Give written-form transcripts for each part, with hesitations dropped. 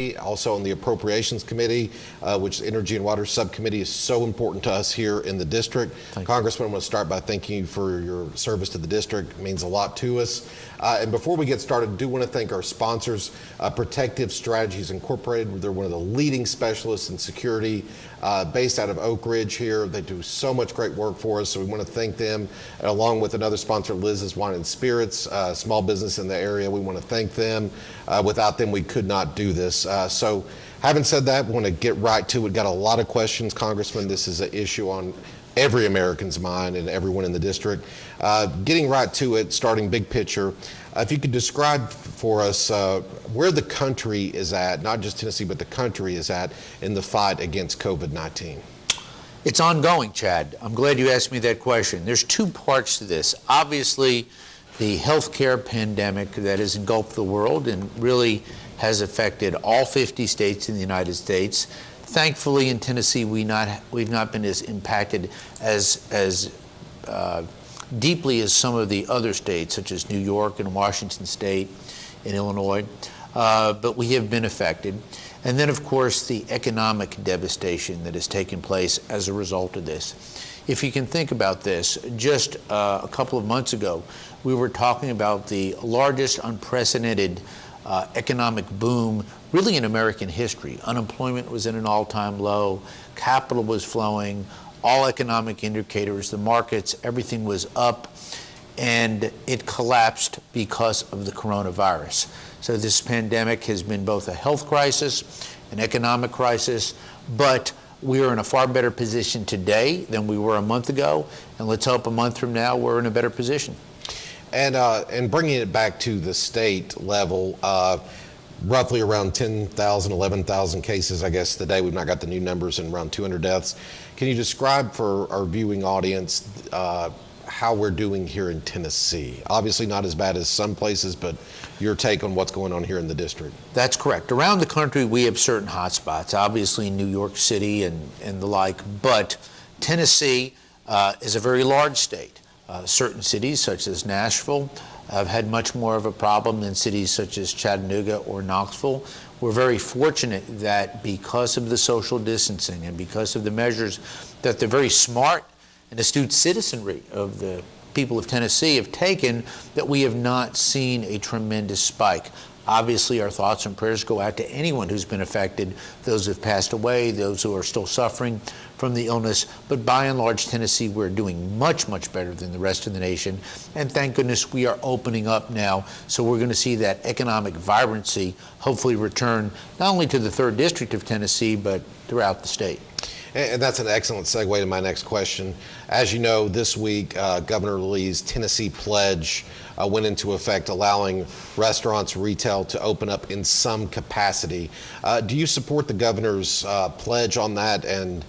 also on the Appropriations Committee, which the Energy and Water Subcommittee is so important to us here in the district. Congressman, I want to start by thanking you for your service to the district. It means a lot to us. And before we get started, I do want to thank our sponsors, Protective Strategies Incorporated. They're one of the leading specialists in security based out of Oak Ridge here. They do so much great work for us, so we want to thank them. And along with another sponsor, Liz's Wine and Spirits, small business in the area. We want to thank them. Without them, we could not do this. So having said that, we want to get right to it. Got a lot of questions, Congressman. This is an issue on every American's mind and everyone in the district. Getting right to it, starting big picture, if you could describe for us where the country is at, not just Tennessee, but the country is at in the fight against COVID-19. It's ongoing, Chad. I'm glad you asked me that question. There's two parts to this. Obviously, the healthcare pandemic that has engulfed the world and really has affected all 50 states in the United States. Thankfully, in Tennessee, we've not been as impacted as deeply as some of the other states, such as New York and Washington State and Illinois, but we have been affected. And then, of course, the economic devastation that has taken place as a result of this. If you can think about this, just a couple of months ago, we were talking about the largest unprecedented economic boom really in American history. Unemployment was at an all-time low, capital was flowing, all economic indicators, the markets, everything was up, and it collapsed because of the coronavirus. So this pandemic has been both a health crisis, an economic crisis, but we are in a far better position today than we were a month ago, and let's hope a month from now we're in a better position. And bringing it back to the state level, roughly around 10,000, 11,000 cases, I guess, today. We've not got the new numbers, and around 200 deaths. Can you describe for our viewing audience how we're doing here in Tennessee? Obviously not as bad as some places, but your take on what's going on here in the district. That's correct. Around the country, we have certain hotspots, obviously New York City and the like, but Tennessee is a very large state. Certain cities, such as Nashville, have had much more of a problem than cities such as Chattanooga or Knoxville. We're very fortunate that because of the social distancing and because of the measures that the very smart and astute citizenry of the people of Tennessee have taken, that we have not seen a tremendous spike. Obviously, our thoughts and prayers go out to anyone who's been affected, those who have passed away, those who are still suffering from the illness. But by and large, Tennessee, we're doing much, much better than the rest of the nation. And thank goodness we are opening up now. So we're going to see that economic vibrancy hopefully return not only to the 3rd District of Tennessee, but throughout the state. And that's an excellent segue to my next question. As you know, this week, Governor Lee's Tennessee pledge went into effect, allowing restaurants, retail to open up in some capacity. Do you support the governor's pledge on that? And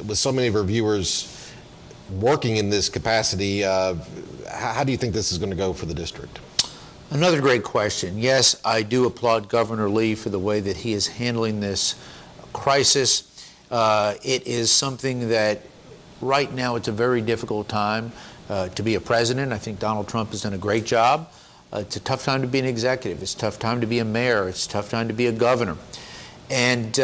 with so many of our viewers working in this capacity, how do you think this is going to go for the district? Another great question. Yes, I do applaud Governor Lee for the way that he is handling this crisis. It is something that right now it's a very difficult time to be a president. I think Donald Trump has done a great job. It's a tough time to be an executive. It's a tough time to be a mayor. It's a tough time to be a governor. And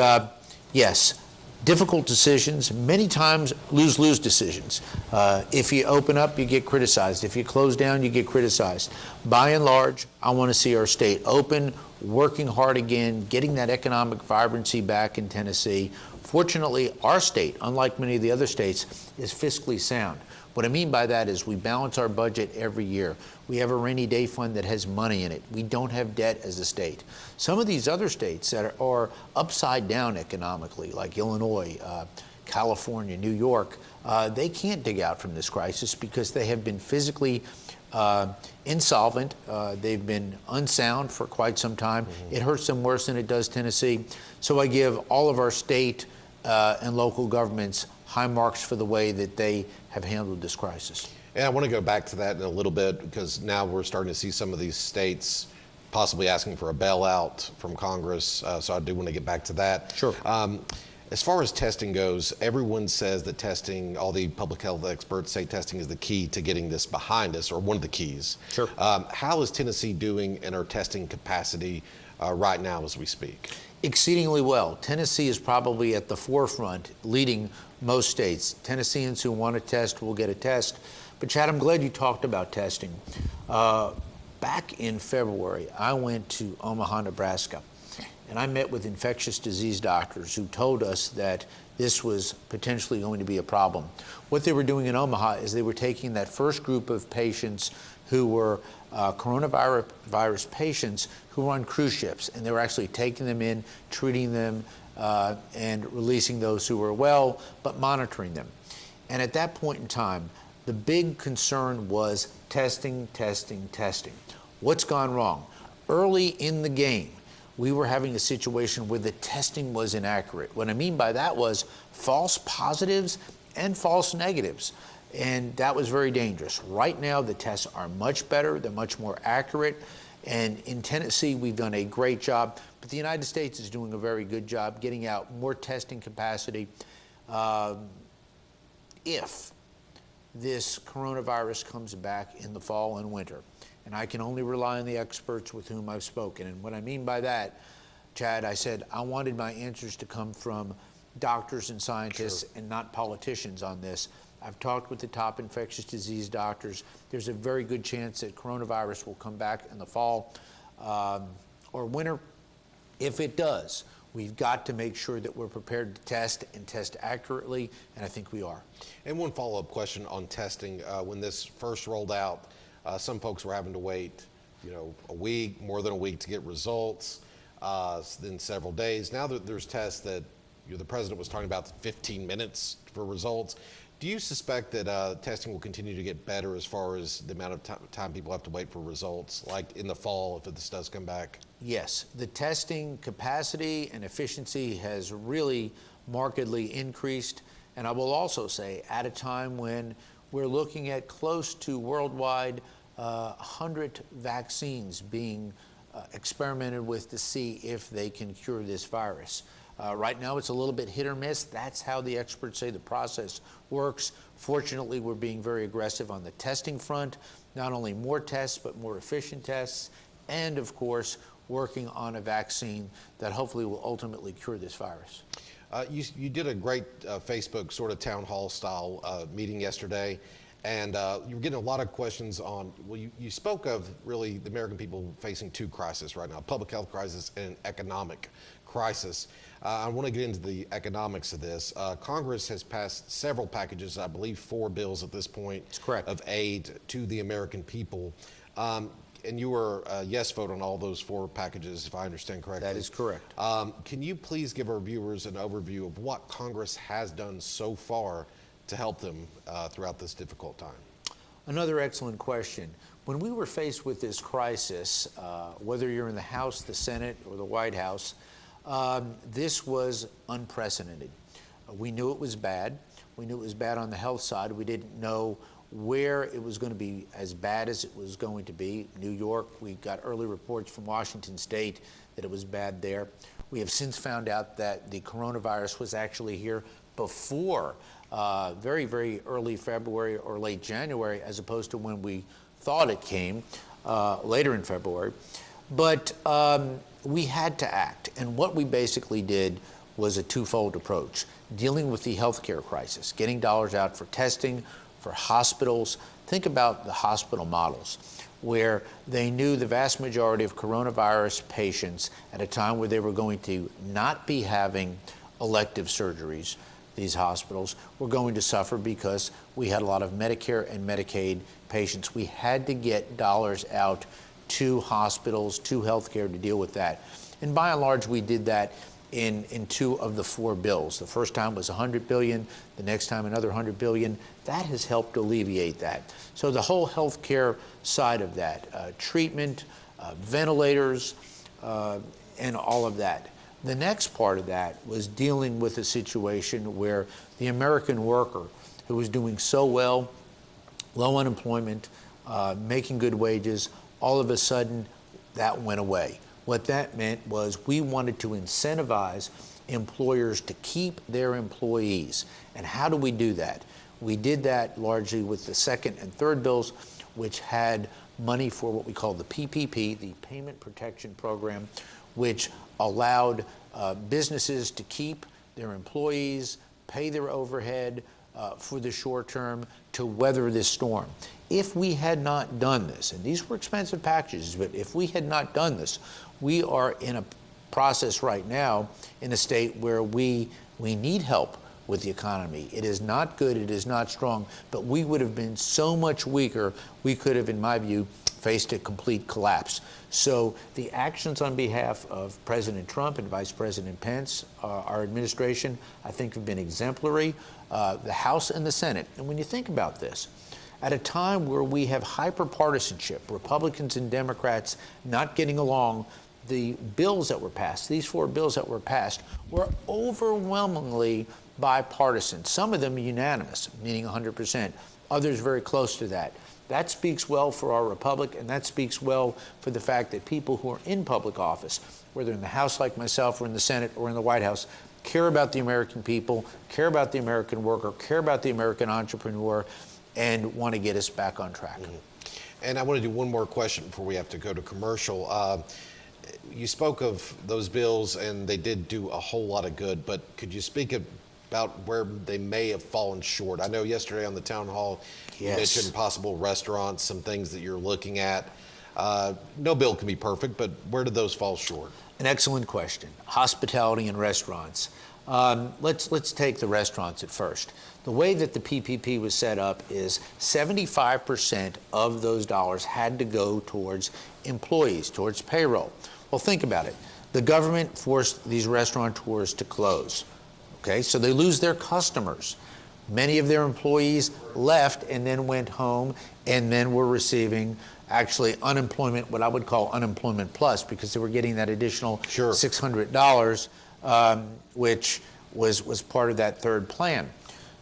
yes, difficult decisions, many times lose-lose decisions. If you open up, you get criticized. If you close down, you get criticized. By and large, I want to see our state open, working hard again, getting that economic vibrancy back in Tennessee. Fortunately, our state, unlike many of the other states, is fiscally sound. What I mean by that is we balance our budget every year. We have a rainy day fund that has money in it. We don't have debt as a state. Some of these other states that are upside down economically, like Illinois, California, New York, they can't dig out from this crisis because they have been physically insolvent. They've been unsound for quite some time. Mm-hmm. It hurts them worse than it does Tennessee. So I give all of our state and local governments high marks for the way that they have handled this crisis. And I want to go back to that in a little bit, because now we're starting to see some of these states possibly asking for a bailout from Congress. So I do want to get back to that. Sure. As far as testing goes, everyone says that testing, all the public health experts say testing is the key to getting this behind us, or one of the keys. Sure. How is Tennessee doing in our testing capacity right now as we speak? Exceedingly well. Tennessee is probably at the forefront, leading most states. Tennesseans who want to test will get a test. But Chad, I'm glad you talked about testing. Back in February, I went to Omaha, Nebraska, and I met with infectious disease doctors who told us that this was potentially going to be a problem. What they were doing in Omaha is they were taking that first group of patients who were coronavirus patients who were on cruise ships, and they were actually taking them in, treating them, and releasing those who were well, but monitoring them. And at that point in time, the big concern was testing, testing, testing. What's gone wrong? Early in the game, we were having a situation where the testing was inaccurate. What I mean by that was false positives and false negatives. And that was very dangerous. Right now, the tests are much better. They're much more accurate. And in Tennessee, we've done a great job. But the United States is doing a very good job getting out more testing capacity. If this coronavirus comes back in the fall and winter, and I can only rely on the experts with whom I've spoken. And what I mean by that, Chad, I said I wanted my answers to come from doctors and scientists and not politicians on this. I've talked with the top infectious disease doctors. There's a very good chance that coronavirus will come back in the fall or winter. If it does, we've got to make sure that we're prepared to test and test accurately, and I think we are. And one follow-up question on testing. When this first rolled out, some folks were having to wait, a week, more than a week to get results, then several days. Now that there's tests that the president was talking about 15 minutes for results. Do you suspect that testing will continue to get better as far as the amount of time people have to wait for results, like in the fall if this does come back? Yes, the testing capacity and efficiency has really markedly increased. And I will also say, at a time when we're looking at close to worldwide 100 vaccines being experimented with to see if they can cure this virus. Right now, it's a little bit hit or miss. That's how the experts say the process works. Fortunately, we're being very aggressive on the testing front, not only more tests, but more efficient tests, and of course, working on a vaccine that hopefully will ultimately cure this virus. You did a great Facebook sort of town hall style meeting yesterday, and you were getting a lot of questions on, well, you spoke of really the American people facing two crises right now, a public health crisis and an economic crisis. I want to get into the economics of this. Congress has passed several packages, I believe 4 bills at this point. That's correct. Of aid to the American people. And you were a yes vote on all those 4 packages, if I understand correctly. That is correct. Can you please give our viewers an overview of what Congress has done so far to help them throughout this difficult time? Another excellent question. When we were faced with this crisis, whether you're in the House, the Senate, or the White House, this was unprecedented. We knew it was bad. We knew it was bad on the health side. We didn't know where it was going to be as bad as it was going to be. New York, we got early reports from Washington State that it was bad there. We have since found out that the coronavirus was actually here before very, very early February or late January, as opposed to when we thought it came later in February. But we had to act, and what we basically did was a twofold approach, dealing with the healthcare crisis, getting dollars out for testing, for hospitals. Think about the hospital models, where they knew the vast majority of coronavirus patients at a time where they were going to not be having elective surgeries, these hospitals were going to suffer because we had a lot of Medicare and Medicaid patients. We had to get dollars out to hospitals, to healthcare to deal with that. And by and large, we did that in 2 of the 4 bills. The first time was $100 billion, the next time another $100 billion. That has helped alleviate that. So the whole healthcare side of that, treatment, ventilators, and all of that. The next part of that was dealing with a situation where the American worker, who was doing so well, low unemployment, making good wages, all of a sudden that went away. What that meant was we wanted to incentivize employers to keep their employees. And how do we do that? We did that largely with the second and third bills, which had money for what we call the PPP, the Payment Protection Program, which allowed businesses to keep their employees, pay their overhead for the short term to weather this storm. If we had not done this, and these were expensive packages, but if we had not done this, we are in a process right now in a state where we need help with the economy. It is not good, it is not strong, but we would have been so much weaker, we could have, in my view, faced a complete collapse. So the actions on behalf of President Trump and Vice President Pence, our administration, I think have been exemplary, the House and the Senate. And when you think about this, at a time where we have hyperpartisanship, Republicans and Democrats not getting along, the bills that were passed, these 4 bills that were passed, were overwhelmingly bipartisan, some of them unanimous, meaning 100%, others very close to that. That speaks well for our republic, and that speaks well for the fact that people who are in public office, whether in the House like myself or in the Senate or in the White House, care about the American people, care about the American worker, care about the American entrepreneur, and want to get us back on track. And I want to do one more question before we have to go to commercial. You spoke of those bills, and they did do a whole lot of good, but could you speak about where they may have fallen short? I know yesterday on the town hall, you mentioned possible restaurants, some things that you're looking at. No bill can be perfect, but where did those fall short? An excellent question. Hospitality and restaurants. Let's take the restaurants at first. The way that the PPP was set up is 75% of those dollars had to go towards employees, towards payroll. Well, think about it. The government forced these restaurateurs to close. Okay, so they lose their customers. Many of their employees left and then went home and then were receiving actually unemployment, what I would call unemployment plus, because they were getting that additional $600, which was part of that third plan.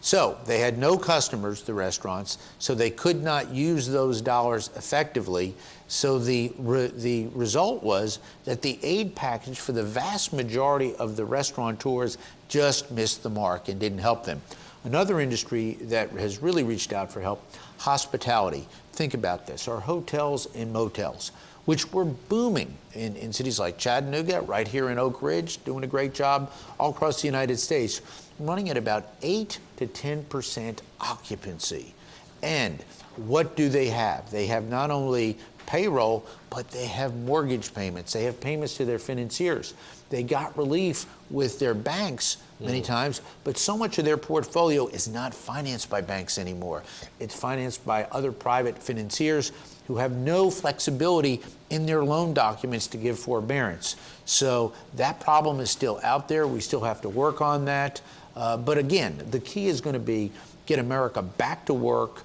So they had no customers, the restaurants, so they could not use those dollars effectively. So the result was that the aid package for the vast majority of the restaurateurs just missed the mark and didn't help them. Another industry that has really reached out for help, hospitality. Think about this, our hotels and motels, which were booming in cities like Chattanooga, right here in Oak Ridge, doing a great job all across the United States, running at about 8 to 10% occupancy. And what do they have? They have not only payroll, but they have mortgage payments. They have payments to their financiers. They got relief with their banks many times, but so much of their portfolio is not financed by banks anymore. It's financed by other private financiers who have no flexibility in their loan documents to give forbearance. So that problem is still out there. We still have to work on that. But again, the key is going to be get America back to work,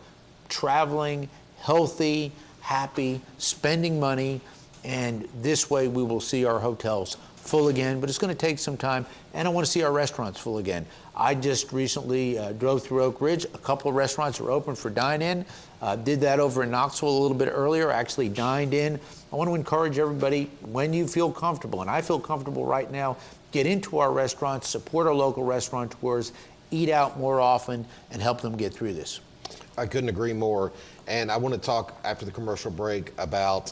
traveling, healthy, happy, spending money, and this way we will see our hotels full again, but it's going to take some time, and I want to see our restaurants full again. I just recently drove through Oak Ridge. A couple of restaurants are open for dine-in. Did that over in Knoxville a little bit earlier, actually dined in. I want to encourage everybody, when you feel comfortable, and I feel comfortable right now, get into our restaurants, support our local restaurateurs, eat out more often, and help them get through this. I couldn't agree more. And I want to talk after the commercial break about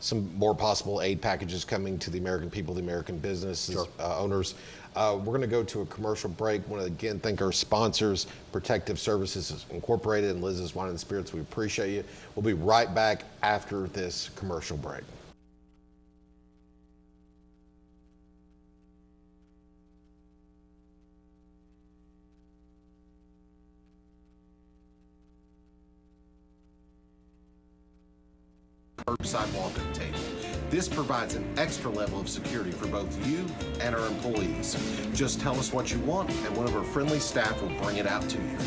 some more possible aid packages coming to the American people, the American businesses, owners. We're going to go to a commercial break. I want to again thank our sponsors, Protective Services Incorporated and Liz's Wine and Spirits. We appreciate you. We'll be right back after this commercial break. Curbside walk-up table. This provides an extra level of security for both you and our employees. Just tell us what you want and one of our friendly staff will bring it out to you.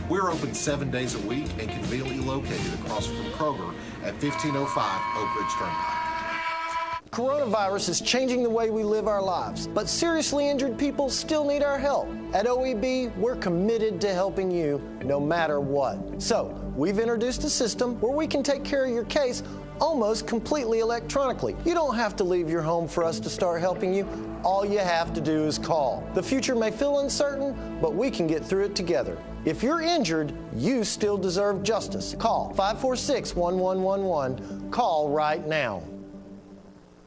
We're open 7 days a week and conveniently located across from Kroger at 1505 Oak Ridge Turnpike. Coronavirus is changing the way we live our lives, but seriously injured people still need our help. At OEB, we're committed to helping you no matter what. So, we've introduced a system where we can take care of your case almost completely electronically. You don't have to leave your home for us to start helping you. All you have to do is call. The future may feel uncertain, but we can get through it together. If you're injured, you still deserve justice. Call 546-1111. Call right now.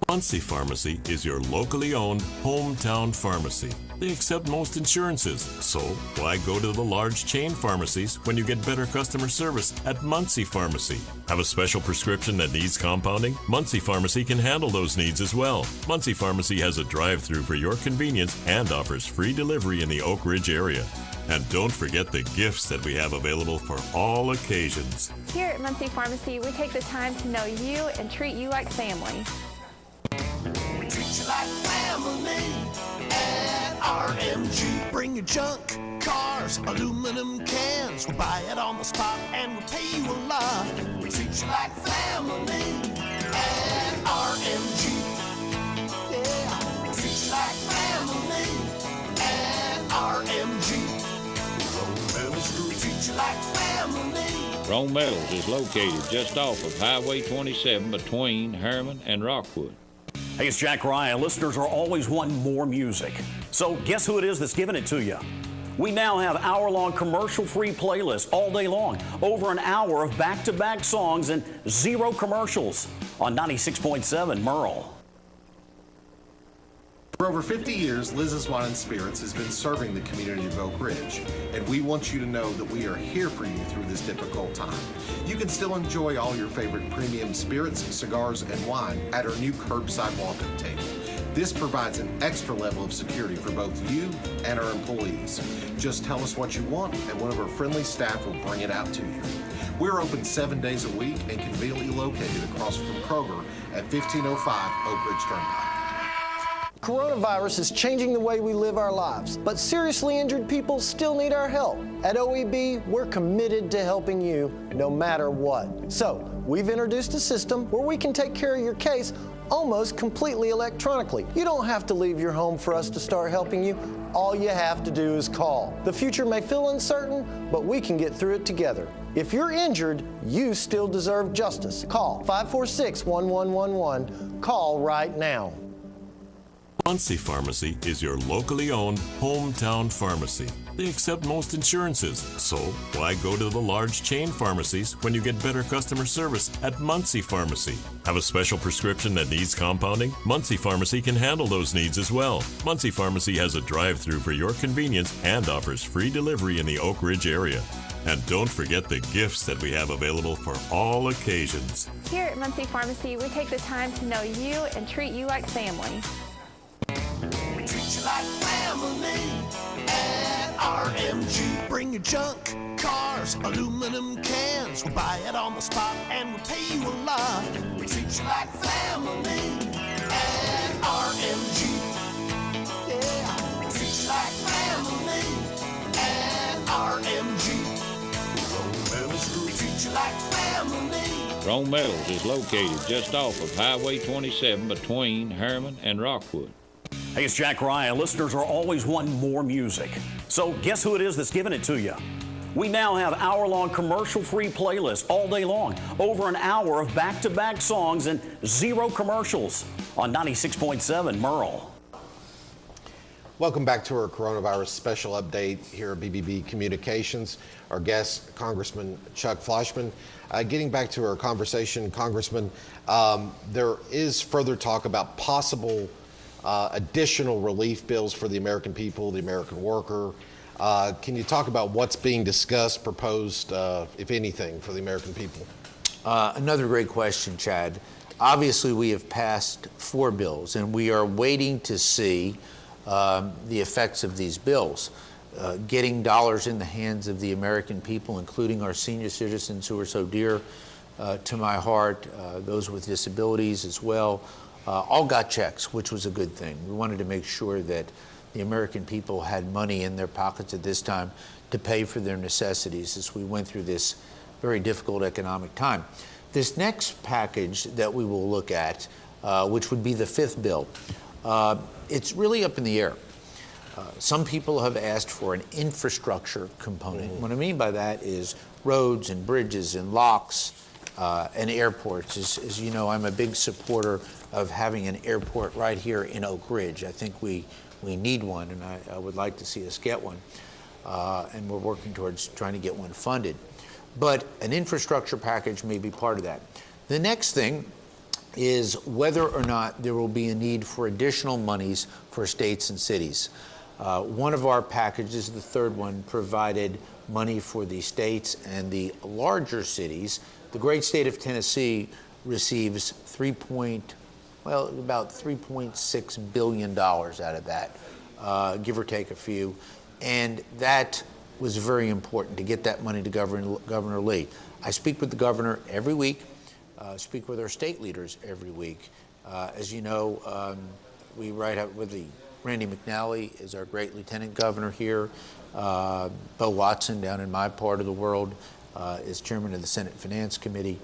Muncie Pharmacy is your locally owned hometown pharmacy. They accept most insurances, so why go to the large chain pharmacies when you get better customer service at Muncie Pharmacy? Have a special prescription that needs compounding? Muncie Pharmacy can handle those needs as well. Muncie Pharmacy has a drive-through for your convenience and offers free delivery in the Oak Ridge area. And don't forget the gifts that we have available for all occasions. Here at Muncie Pharmacy, we take the time to know you and treat you like family. We treat you like family at RMG. Bring your junk, cars, aluminum cans. We'll buy it on the spot and we'll pay you a lot. We treat you like family at RMG. Yeah, we treat you like family at RMG. We treat you like family. Rome Metals is located just off of Highway 27 between Herman and Rockwood. Hey, it's Jack Ryan. Listeners are always wanting more music. So guess who it is that's giving it to you? We now have hour-long commercial-free playlists all day long. Over an hour of back-to-back songs and zero commercials on 96.7 Merle. For over 50 years, Liz's Wine and Spirits has been serving the community of Oak Ridge, and we want you to know that we are here for you through this difficult time. You can still enjoy all your favorite premium spirits, cigars, and wine at our new curbside walk-up table. This provides an extra level of security for both you and our employees. Just tell us what you want, and one of our friendly staff will bring it out to you. We're open 7 days a week and conveniently located across from Kroger at 1505 Oak Ridge Turnpike. Coronavirus is changing the way we live our lives, but seriously injured people still need our help. At OEB, we're committed to helping you no matter what. So, we've introduced a system where we can take care of your case almost completely electronically. You don't have to leave your home for us to start helping you. All you have to do is call. The future may feel uncertain, but we can get through it together. If you're injured, you still deserve justice. Call 546-1111. Call right now. Muncie Pharmacy is your locally owned hometown pharmacy. They accept most insurances, so why go to the large chain pharmacies when you get better customer service at Muncie Pharmacy? Have a special prescription that needs compounding? Muncie Pharmacy can handle those needs as well. Muncie Pharmacy has a drive-through for your convenience and offers free delivery in the Oak Ridge area. And don't forget the gifts that we have available for all occasions. Here at Muncie Pharmacy, we take the time to know you and treat you like family. We treat you like family at RMG. Bring your junk, cars, aluminum cans. We'll buy it on the spot and we'll pay you a lot. We treat you like family at RMG. Yeah, we treat you like family at RMG. We treat you like family. Rome Metals is located just off of Highway 27 between Herman and Rockwood. Hey, it's Jack Ryan. Listeners are always wanting more music. So guess who it is that's giving it to you? We now have hour-long commercial-free playlists all day long. Over an hour of back-to-back songs and zero commercials on 96.7 Merle. Welcome back to our coronavirus special update here at BBB Communications. Our guest, Congressman Chuck Fleischmann. Getting back to our conversation, Congressman, there is further talk about possible additional relief bills for the American people, the American worker. Can you talk about what's being discussed, proposed, if anything, for the American people? Another great question, Chad. Obviously, we have passed 4 bills, and we are waiting to see the effects of these bills. Getting dollars in the hands of the American people, including our senior citizens who are so dear to my heart, those with disabilities as well, all got checks, which was a good thing. We wanted to make sure that the American people had money in their pockets at this time to pay for their necessities as we went through this very difficult economic time. This next package that we will look at, which would be the 5th bill, it's really up in the air. Some people have asked for an infrastructure component. What I mean by that is roads and bridges and locks and airports. As you know, I'm a big supporter of having an airport right here in Oak Ridge. I think we need one, and I would like to see us get one. And we're working towards trying to get one funded. But an infrastructure package may be part of that. The next thing is whether or not there will be a need for additional monies for states and cities. One of our packages, the third one, provided money for the states and the larger cities. The great state of Tennessee receives about $3.6 billion out of that, give or take a few. And that was very important to get that money to Governor Lee. I speak with the governor every week, speak with our state leaders every week. As you know, we write up with Randy McNally is our great lieutenant governor here. Bo Watson down in my part of the world is chairman of the Senate Finance Committee.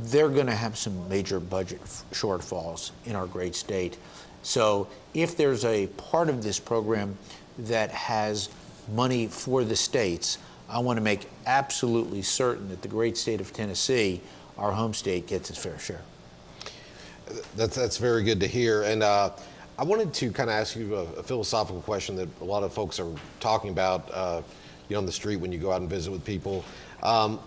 They're going to have some major budget shortfalls in our great state. So if there's a part of this program that has money for the states, I want to make absolutely certain that the great state of Tennessee, our home state, gets its fair share. That's very good to hear. And I wanted to kind of ask you a philosophical question that a lot of folks are talking about on the street when you go out and visit with people.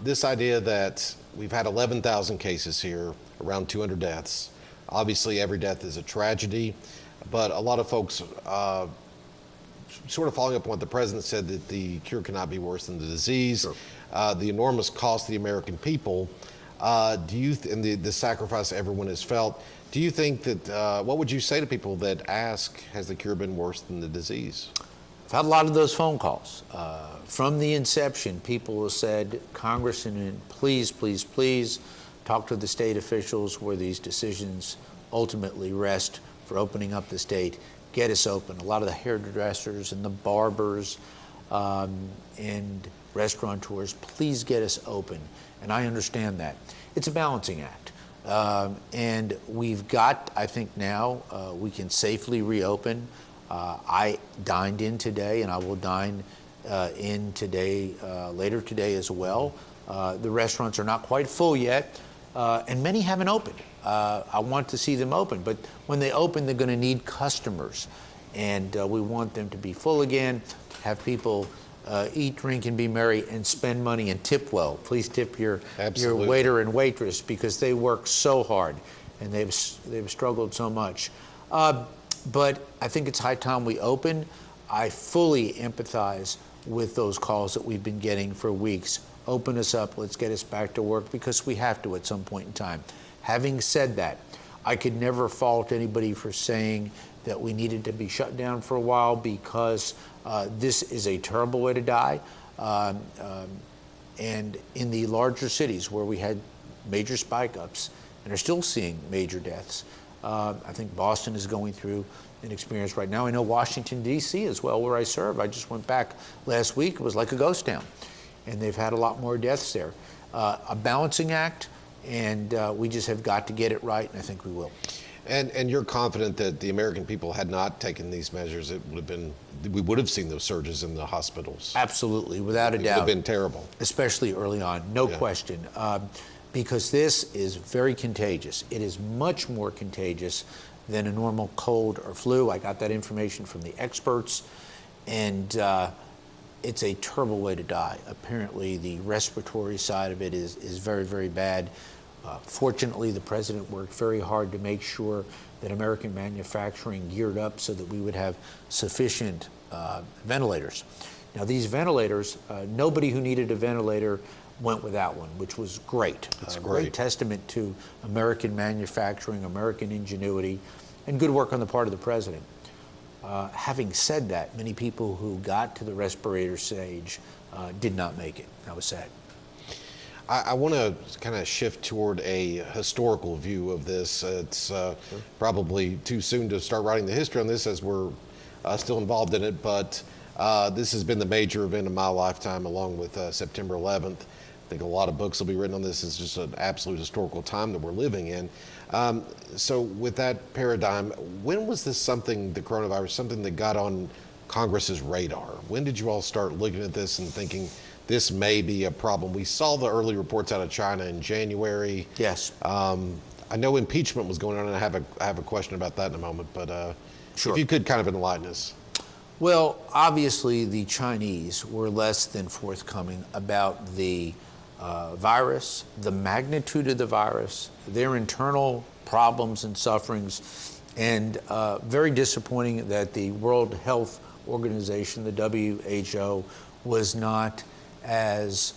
This idea that we've had 11,000 cases here, around 200 deaths. Obviously, every death is a tragedy, but a lot of folks, sort of following up on what the president said, that the cure cannot be worse than the disease, sure. The enormous cost to the American people, and the sacrifice everyone has felt. Do you think that, what would you say to people that ask, has the cure been worse than the disease? I've had a lot of those phone calls. From the inception, people have said, Congressman, please, please, please talk to the state officials where these decisions ultimately rest for opening up the state. Get us open. A lot of the hairdressers and the barbers and restaurateurs, please get us open. And I understand that. It's a balancing act. And we've got, I think now, we can safely reopen. I dined in today, and I will dine in today, later today as well. The restaurants are not quite full yet, and many haven't opened. I want to see them open, but when they open, they're going to need customers, and we want them to be full again, have people eat, drink, and be merry, and spend money and tip well. Please tip your waiter and waitress, because they work so hard, and they've struggled so much. But I think it's high time we open. I fully empathize with those calls that we've been getting for weeks. Open us up, let's get us back to work, because we have to at some point in time. Having said that, I could never fault anybody for saying that we needed to be shut down for a while, because this is a terrible way to die. And in the larger cities where we had major spike ups and are still seeing major deaths, I think Boston is going through an experience right now. I know Washington, D.C. as well, where I serve. I just went back last week. It was like a ghost town, and they've had a lot more deaths there. A balancing act, and we just have got to get it right, and I think we will. And you're confident that the American people had not taken these measures, we would have seen those surges in the hospitals? Absolutely, without a doubt. It would have been terrible. Especially early on, no question. Because this is very contagious. It is much more contagious than a normal cold or flu. I got that information from the experts, and it's a terrible way to die. Apparently, the respiratory side of it is very, very bad. Fortunately, the president worked very hard to make sure that American manufacturing geared up so that we would have sufficient ventilators. Now, these ventilators, nobody who needed a ventilator went without one, which was great. It's great testament to American manufacturing, American ingenuity, and good work on the part of the president. Having said that, many people who got to the respirator stage did not make it. That was sad. I want to kind of shift toward a historical view of this. It's probably too soon to start writing the history on this, as we're still involved in it, but this has been the major event of my lifetime, along with September 11th. I think a lot of books will be written on this. It's just an absolute historical time that we're living in. So with that paradigm, when was this the coronavirus, something that got on Congress's radar? When did you all start looking at this and thinking this may be a problem? We saw the early reports out of China in January. Yes. I know impeachment was going on, and I have a question about that in a moment, but sure. If you could kind of enlighten us. Well, obviously the Chinese were less than forthcoming about the virus, the magnitude of the virus, their internal problems and sufferings. And very disappointing that the World Health Organization, the WHO, was not as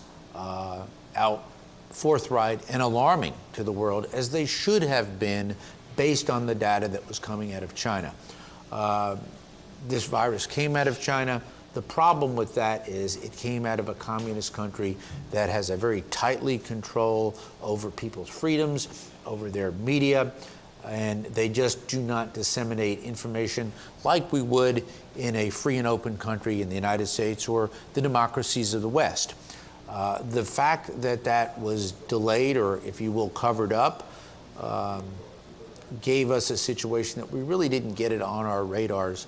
forthright and alarming to the world as they should have been based on the data that was coming out of China. This virus came out of China. The problem with that is it came out of a communist country that has a very tightly control over people's freedoms, over their media, and they just do not disseminate information like we would in a free and open country in the United States or the democracies of the West. The fact that that was delayed, or if you will, covered up, gave us a situation that we really didn't get it on our radars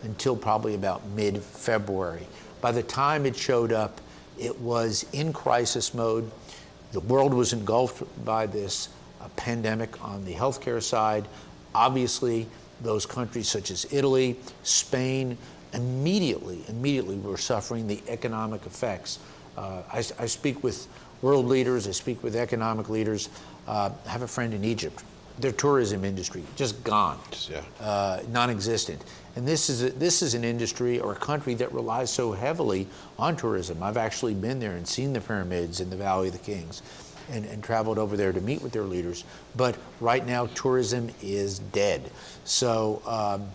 until probably about mid-February. By the time it showed up, it was in crisis mode. The world was engulfed by this pandemic on the healthcare side. Obviously, those countries such as Italy, Spain, immediately were suffering the economic effects. I speak with world leaders, I speak with economic leaders. I have a friend in Egypt. Their tourism industry just gone, non-existent. And this is an industry or a country that relies so heavily on tourism. I've actually been there and seen the pyramids in the Valley of the Kings and traveled over there to meet with their leaders. But right now, tourism is dead. So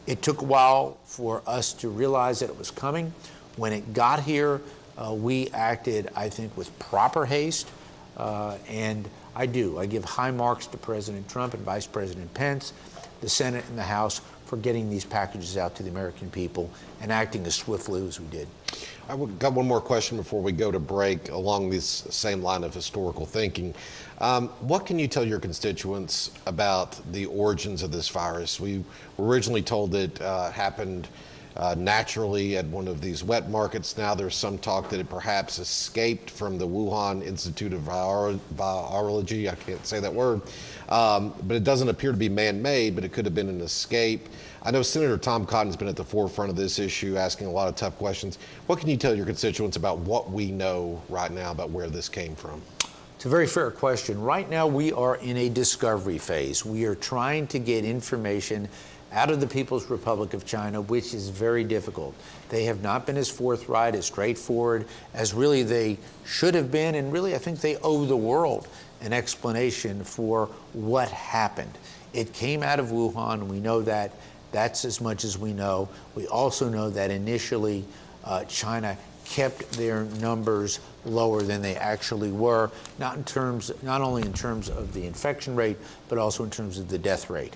it took a while for us to realize that it was coming. When it got here, we acted, I think, with proper haste. And I give high marks to President Trump and Vice President Pence, the Senate and the House, for getting these packages out to the American people and acting as swiftly as we did. I've got one more question before we go to break along this same line of historical thinking. What can you tell your constituents about the origins of this virus? We were originally told it happened naturally at one of these wet markets. Now there's some talk that it perhaps escaped from the Wuhan Institute of Virology. I can't say that word. But it doesn't appear to be man-made, but it could have been an escape. I know Senator Tom Cotton's been at the forefront of this issue, asking a lot of tough questions. What can you tell your constituents about what we know right now about where this came from? It's a very fair question. Right now, we are in a discovery phase. We are trying to get information out of the People's Republic of China, which is very difficult. They have not been as forthright, as straightforward as really they should have been, and really I think they owe the world an explanation for what happened. It came out of Wuhan, we know that. That's as much as we know. We also know that initially China kept their numbers lower than they actually were, not only in terms of the infection rate, but also in terms of the death rate.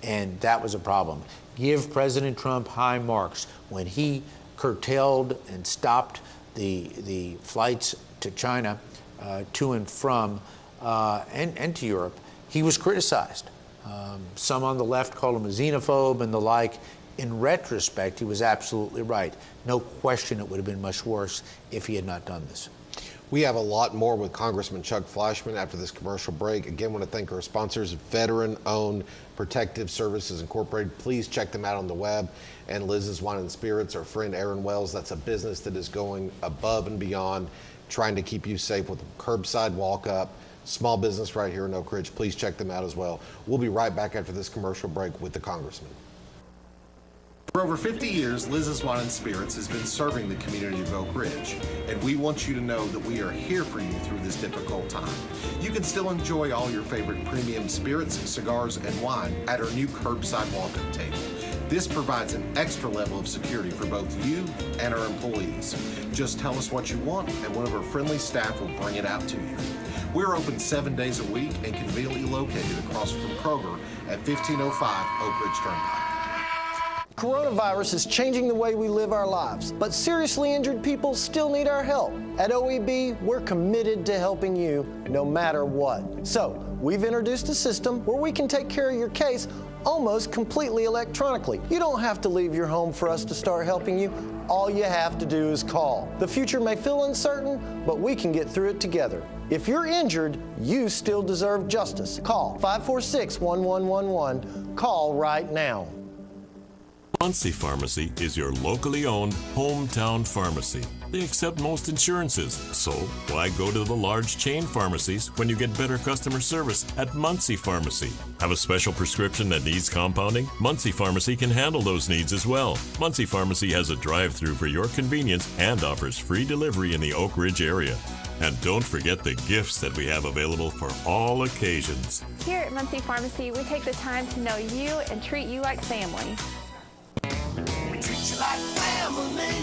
And that was a problem. Give President Trump high marks. When he curtailed and stopped the flights to China, to and from, and to Europe, he was criticized. Some on the left called him a xenophobe and the like. In retrospect, he was absolutely right. No question it would have been much worse if he had not done this. We have a lot more with Congressman Chuck Fleischmann after this commercial break. Again, I want to thank our sponsors, veteran-owned Protective Services Incorporated. Please check them out on the web. And Liz's Wine and Spirits, our friend Aaron Wells, that's a business that is going above and beyond, trying to keep you safe with curbside walk-up. Small business right here in Oak Ridge. Please check them out as well. We'll be right back after this commercial break with the Congressman. For over 50 years, Liz's Wine and Spirits has been serving the community of Oak Ridge, and we want you to know that we are here for you through this difficult time. You can still enjoy all your favorite premium spirits, cigars, and wine at our new curbside walk-up table. This provides an extra level of security for both you and our employees. Just tell us what you want, and one of our friendly staff will bring it out to you. We're open 7 days a week and conveniently located across from Kroger at 1505 Oak Ridge Turnpike. Coronavirus is changing the way we live our lives, but seriously injured people still need our help. At OEB, we're committed to helping you no matter what. So, we've introduced a system where we can take care of your case almost completely electronically. You don't have to leave your home for us to start helping you. All you have to do is call. The future may feel uncertain, but we can get through it together. If you're injured, you still deserve justice. Call 546-1111. Call right now. Muncie Pharmacy is your locally owned hometown pharmacy. They accept most insurances, so why go to the large chain pharmacies when you get better customer service at Muncie Pharmacy? Have a special prescription that needs compounding? Muncie Pharmacy can handle those needs as well. Muncie Pharmacy has a drive-through for your convenience and offers free delivery in the Oak Ridge area. And don't forget the gifts that we have available for all occasions. Here at Muncie Pharmacy, we take the time to know you and treat you like family. We treat you like family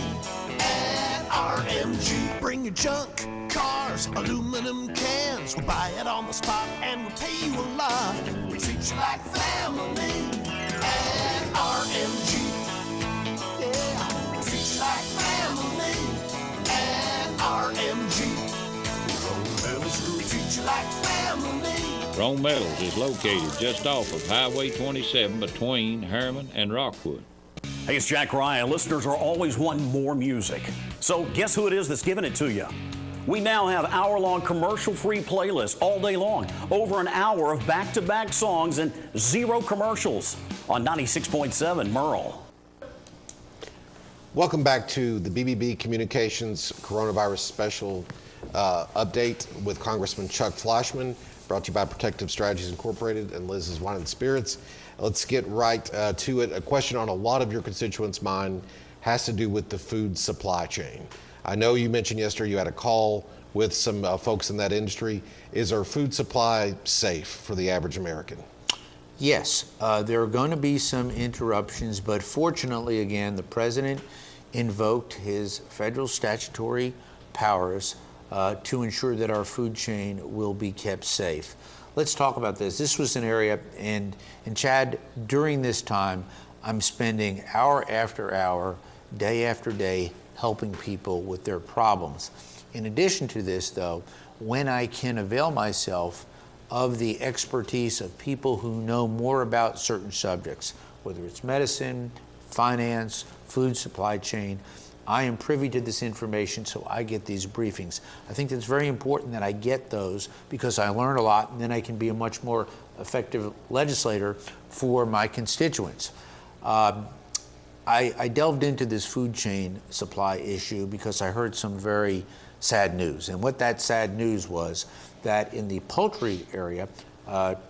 at RMG. Bring your junk, cars, aluminum cans. We'll buy it on the spot and we'll pay you a lot. We treat you like family at RMG. Yeah, we treat you like family at RMG. We treat you like family. Rome Metals is located just off of Highway 27 between Herman and Rockwood. Hey, it's Jack Ryan. Listeners are always wanting more music. So guess who it is that's giving it to you? We now have hour-long commercial-free playlists all day long. Over an hour of back-to-back songs and zero commercials on 96.7 Merle. Welcome back to the BBB Communications Coronavirus Special Update with Congressman Chuck Fleischmann, brought to you by Protective Strategies Incorporated and Liz's Wine and Spirits. Let's get right to it. A question on a lot of your constituents' mind has to do with the food supply chain. I know you mentioned yesterday you had a call with some folks in that industry. Is our food supply safe for the average American? Yes, there are going to be some interruptions, but fortunately, again, the president invoked his federal statutory powers to ensure that our food chain will be kept safe. Let's talk about this. This was an area, and Chad, during this time, I'm spending hour after hour, day after day, helping people with their problems. In addition to this, though, when I can avail myself of the expertise of people who know more about certain subjects, whether it's medicine, finance, food supply chain, I am privy to this information, so I get these briefings. I think it's very important that I get those because I learn a lot, and then I can be a much more effective legislator for my constituents. I delved into this food chain supply issue because I heard some very sad news. And what that sad news was that in the poultry area,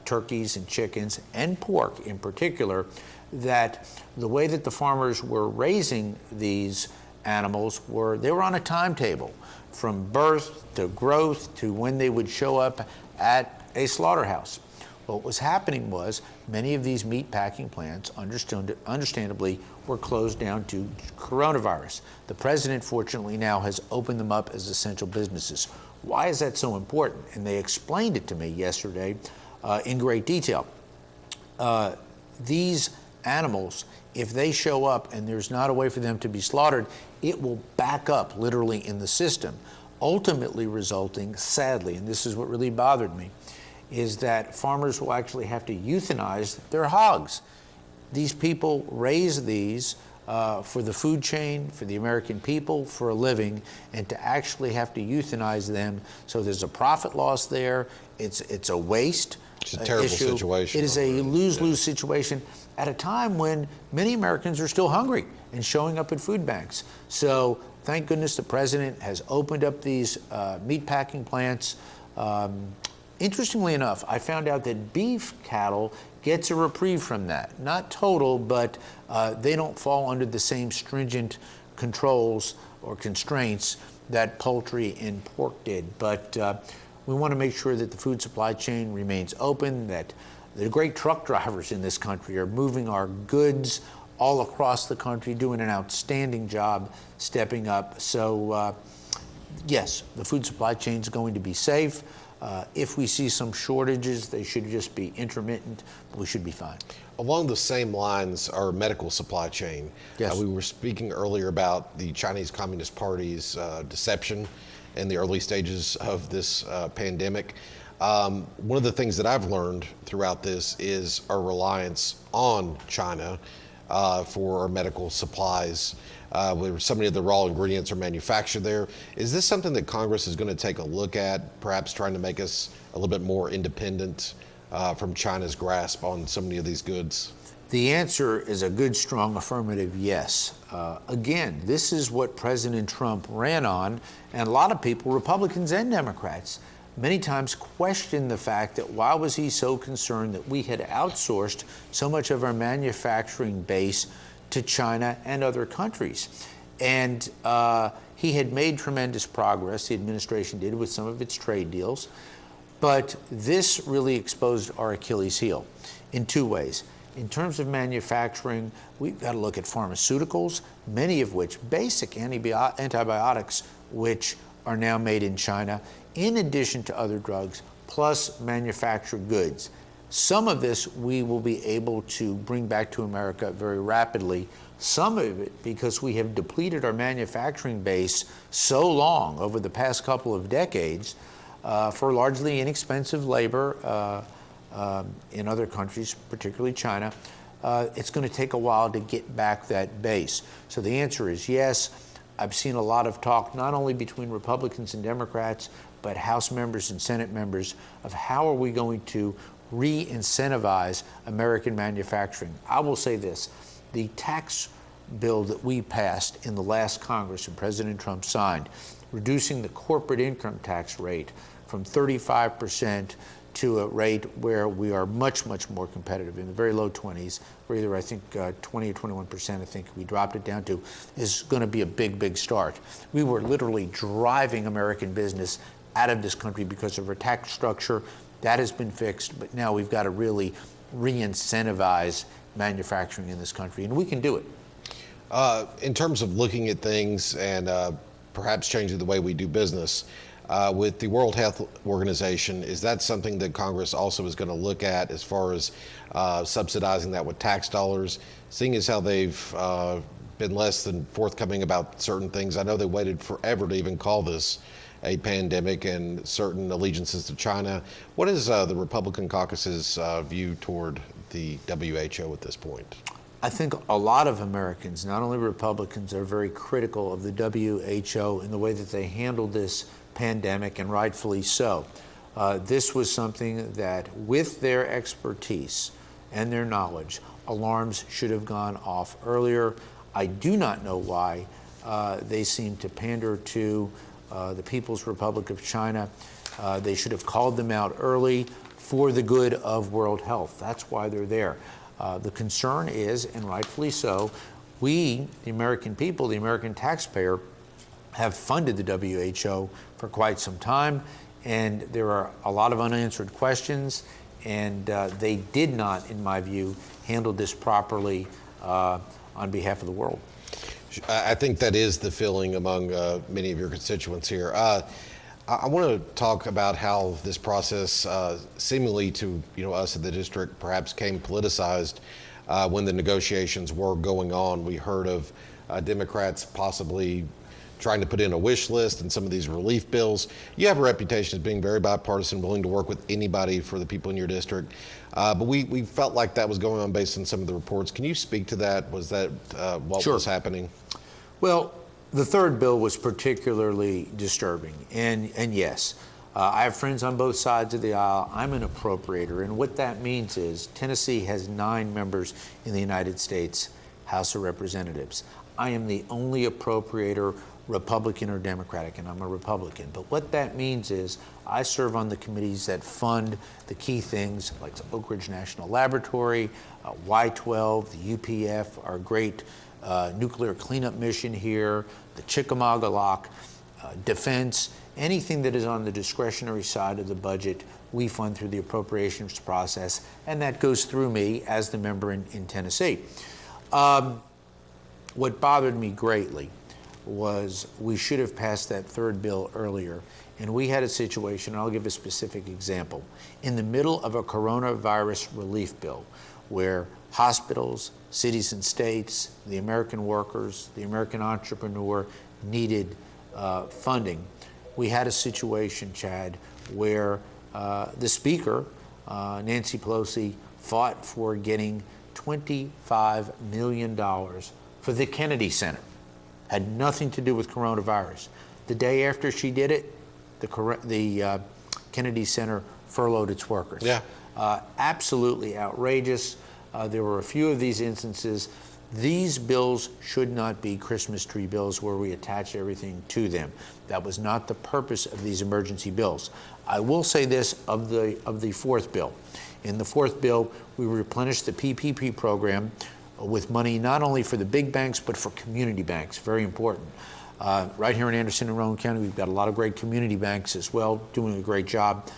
turkeys and chickens and pork in particular, that the way that the farmers were raising these animals they were on a timetable from birth to growth to when they would show up at a slaughterhouse. What was happening was many of these meat packing plants, understandably, were closed down to coronavirus. The president, fortunately, now has opened them up as essential businesses. Why is that so important? And they explained it to me yesterday in great detail. These animals, if they show up and there's not a way for them to be slaughtered, it will back up literally in the system, ultimately resulting, sadly, and this is what really bothered me, is that farmers will actually have to euthanize their hogs. These people raise these for the food chain, for the American people, for a living, and to actually have to euthanize them, so there's a profit loss there, it's a waste It's a terrible issue. situation. It is a lose-lose situation at a time when many Americans are still hungry and showing up at food banks. So thank goodness the president has opened up these meat packing plants. Interestingly enough, I found out that beef cattle gets a reprieve from that. Not total, but they don't fall under the same stringent controls or constraints that poultry and pork did. But we want to make sure that the food supply chain remains open, that the great truck drivers in this country are moving our goods all across the country, doing an outstanding job stepping up. So yes, the food supply chain is going to be safe. If we see some shortages, they should just be intermittent. We should be fine. Along the same lines, our medical supply chain. Yes. We were speaking earlier about the Chinese Communist Party's deception in the early stages of this pandemic. One of the things that I've learned throughout this is our reliance on China for our medical supplies, where so many of the raw ingredients are manufactured there. Is this something that Congress is going to take a look at, perhaps trying to make us a little bit more independent from China's grasp on so many of these goods? The answer is a good, strong affirmative yes. Again, this is what President Trump ran on, and a lot of people, Republicans and Democrats, many times question the fact that why was he so concerned that we had outsourced so much of our manufacturing base to China and other countries. And he had made tremendous progress, the administration did, with some of its trade deals. But this really exposed our Achilles heel in two ways. In terms of manufacturing, we've got to look at pharmaceuticals, many of which, basic antibiotics, which are now made in China, in addition to other drugs, plus manufactured goods. Some of this we will be able to bring back to America very rapidly. Some of it because we have depleted our manufacturing base so long over the past couple of decades for largely inexpensive labor in other countries, particularly China. It's going to take a while to get back that base. So the answer is yes. I've seen a lot of talk, not only between Republicans and Democrats, but House members and Senate members, of how are we going to re-incentivize American manufacturing. I will say this, the tax bill that we passed in the last Congress and President Trump signed, reducing the corporate income tax rate from 35% to a rate where we are much, much more competitive, in the very low 20s, or either I think 20 or 21%, I think we dropped it down to, is going to be a big, big start. We were literally driving American business out of this country because of our tax structure. That has been fixed, but now we've got to really re-incentivize manufacturing in this country, and we can do it. In terms of looking at things and perhaps changing the way we do business, with the World Health Organization, is that something that Congress also is going to look at as far as subsidizing that with tax dollars, seeing as how they've been less than forthcoming about certain things? I know they waited forever to even call this a pandemic and certain allegiances to China. What is the Republican caucus's view toward the WHO at this point? I think a lot of Americans, not only Republicans, are very critical of the WHO in the way that they handled this pandemic, and rightfully so. This was something that, with their expertise and their knowledge, alarms should have gone off earlier. I do not know why they seem to pander to the People's Republic of China. They should have called them out early for the good of world health. That's why they're there. The concern is, and rightfully so, we, the American people, the American taxpayer, have funded the WHO for quite some time, and there are a lot of unanswered questions, and they did not, in my view, handle this properly on behalf of the world. I think that is the feeling among many of your constituents here. I want to talk about how this process, seemingly to us at the district, perhaps came politicized when the negotiations were going on. We heard of Democrats possibly trying to put in a wish list and some of these relief bills. You have a reputation as being very bipartisan, willing to work with anybody for the people in your district. But we felt like that was going on based on some of the reports. Can you speak to that? Was that what Sure. was happening? Well, the third bill was particularly disturbing, and yes, I have friends on both sides of the aisle. I'm an appropriator, and what that means is Tennessee has 9 members in the United States House of Representatives. I am the only appropriator, Republican or Democratic, and I'm a Republican. But what that means is I serve on the committees that fund the key things like the Oak Ridge National Laboratory, Y-12, the UPF, our great nuclear cleanup mission here, the Chickamauga Lock, defense, anything that is on the discretionary side of the budget, we fund through the appropriations process, and that goes through me as the member in Tennessee. What bothered me greatly was we should have passed that third bill earlier, and we had a situation, and I'll give a specific example, in the middle of a coronavirus relief bill where hospitals, cities and states, the American workers, the American entrepreneur needed funding. We had a situation, Chad, where the Speaker, Nancy Pelosi, fought for getting $25 million for the Kennedy Center. Had nothing to do with coronavirus. The day after she did it, the Kennedy Center furloughed its workers. Yeah. Absolutely outrageous. There were a few of these instances. These bills should not be Christmas tree bills where we attach everything to them. That was not the purpose of these emergency bills. I will say this of the fourth bill. In the fourth bill, we replenished the PPP program with money not only for the big banks, but for community banks, very important. Right here in Anderson and Rowan County, we've got a lot of great community banks as well, doing a great job.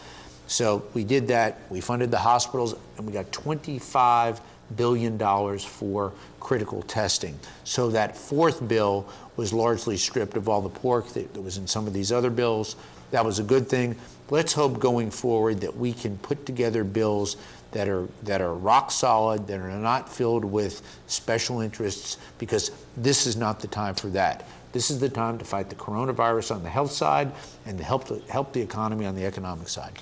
So we did that, we funded the hospitals, and we got $25 billion for critical testing. So that fourth bill was largely stripped of all the pork that was in some of these other bills. That was a good thing. Let's hope going forward that we can put together bills that are rock solid, that are not filled with special interests, because this is not the time for that. This is the time to fight the coronavirus on the health side and to help the economy on the economic side.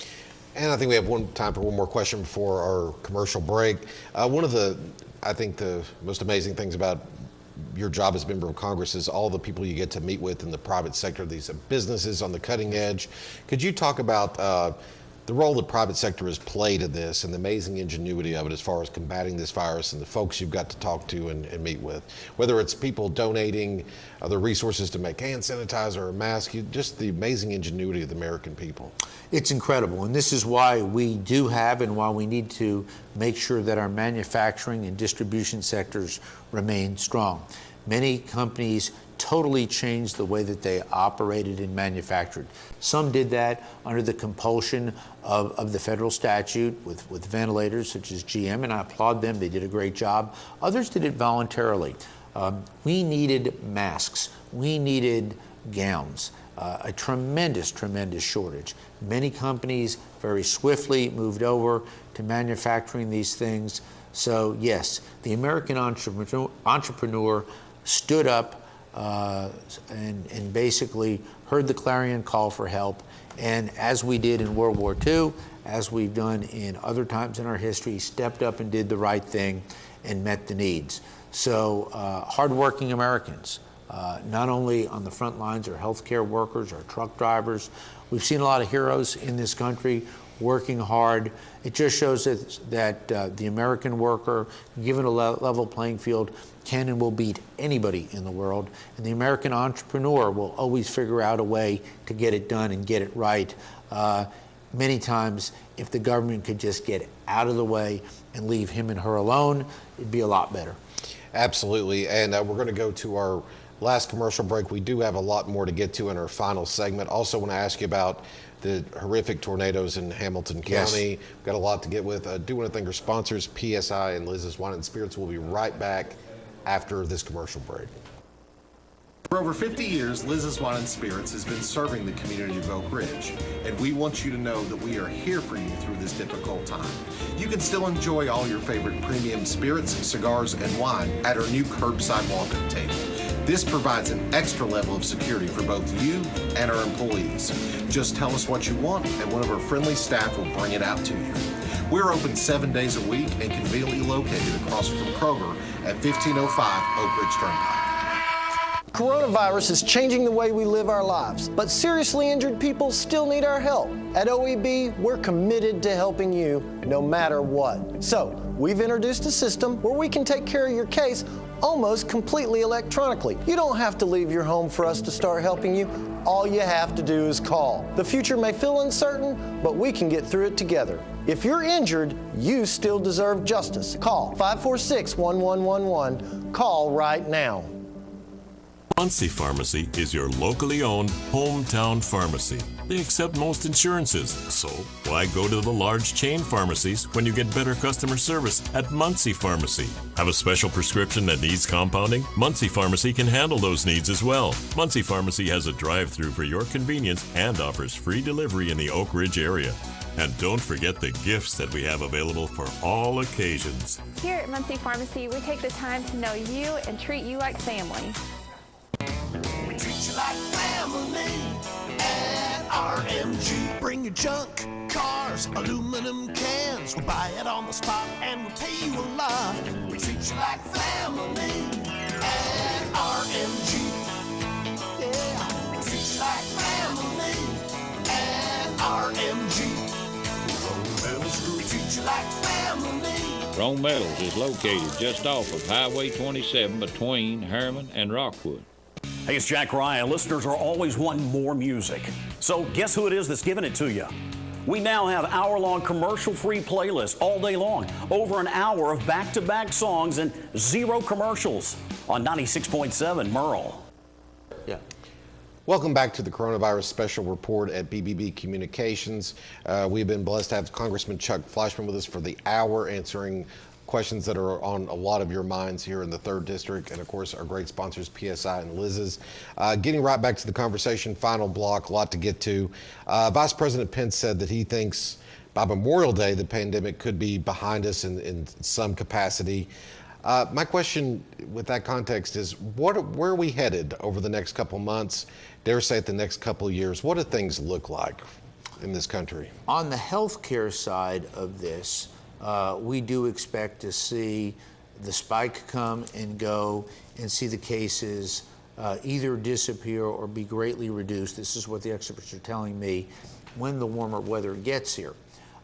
And I think we have time for one more question before our commercial break. One of the, I think, the most amazing things about your job as member of Congress is all the people you get to meet with in the private sector, these businesses on the cutting edge. Could you talk about the role the private sector has played in this and the amazing ingenuity of it as far as combating this virus and the folks you've got to talk to and meet with? Whether it's people donating other resources to make hand sanitizer or mask, just the amazing ingenuity of the American people. It's incredible, and this is why we do have and why we need to make sure that our manufacturing and distribution sectors remain strong. Many companies totally changed the way that they operated and manufactured. Some did that under the compulsion of the federal statute with ventilators such as GM, and I applaud them. They did a great job. Others did it voluntarily. We needed masks. We needed gowns. A tremendous shortage. Many companies very swiftly moved over to manufacturing these things. So yes, the American entrepreneur stood up and basically heard the clarion call for help. And as we did in World War II, as we've done in other times in our history, stepped up and did the right thing and met the needs. So hardworking Americans, not only on the front lines are healthcare workers or truck drivers. We've seen a lot of heroes in this country working hard. It just shows that the American worker, given a level playing field, can and will beat anybody in the world. And the American entrepreneur will always figure out a way to get it done and get it right. Many times, if the government could just get out of the way and leave him and her alone, it'd be a lot better. Absolutely. And we're going to go to our last commercial break. We do have a lot more to get to in our final segment. Also want to ask you about the horrific tornadoes in Hamilton County. Yes. We've got a lot to get with. Do want to thank our sponsors, PSI and Liz's Wine and Spirits. We'll be right back after this commercial break. For over 50 years, Liz's Wine and Spirits has been serving the community of Oak Ridge, and we want you to know that we are here for you through this difficult time. You can still enjoy all your favorite premium spirits, cigars, and wine at our new curbside walk-up table. This provides an extra level of security for both you and our employees. Just tell us what you want, and one of our friendly staff will bring it out to you. We're open 7 days a week and conveniently located across from Kroger at 1505 Oak Ridge Turnpike. Coronavirus is changing the way we live our lives, but seriously injured people still need our help. At OEB, we're committed to helping you no matter what. So, we've introduced a system where we can take care of your case almost completely electronically. You don't have to leave your home for us to start helping you. All you have to do is call. The future may feel uncertain, but we can get through it together. If you're injured, you still deserve justice. Call 546-1111. Call right now. Muncie Pharmacy is your locally owned hometown pharmacy. They accept most insurances, so why go to the large chain pharmacies when you get better customer service at Muncie Pharmacy? Have a special prescription that needs compounding? Muncie Pharmacy can handle those needs as well. Muncie Pharmacy has a drive-through for your convenience and offers free delivery in the Oak Ridge area. And don't forget the gifts that we have available for all occasions. Here at Muncie Pharmacy, we take the time to know you and treat you like family. We treat you like family at RMG. Bring your junk, cars, aluminum cans. We'll buy it on the spot and we'll pay you a lot. We treat you like family at RMG. Yeah, we treat you like family at RMG. We treat you like family Chrome Metals is located just off of Highway 27 between Harriman and Rockwood. Hey, it's Jack Ryan. Listeners are always wanting more music. So guess who it is that's giving it to you? We now have hour-long commercial-free playlists all day long. Over an hour of back-to-back songs and zero commercials on 96.7 Merle. Yeah. Welcome back to the Coronavirus Special Report at BBB Communications. We've been blessed to have Congressman Chuck Fleischmann with us for the hour, answering questions that are on a lot of your minds here in the 3rd District, and of course our great sponsors PSI and Liz's. Getting right back to the conversation, final block, a lot to get to. Vice President Pence said that he thinks by Memorial Day the pandemic could be behind us in some capacity. My question with that context is, where are we headed over the next couple months, dare say the next couple of years? What do things look like in this country? On the healthcare side of this, we do expect to see the spike come and go and see the cases either disappear or be greatly reduced. This is what the experts are telling me when the warmer weather gets here.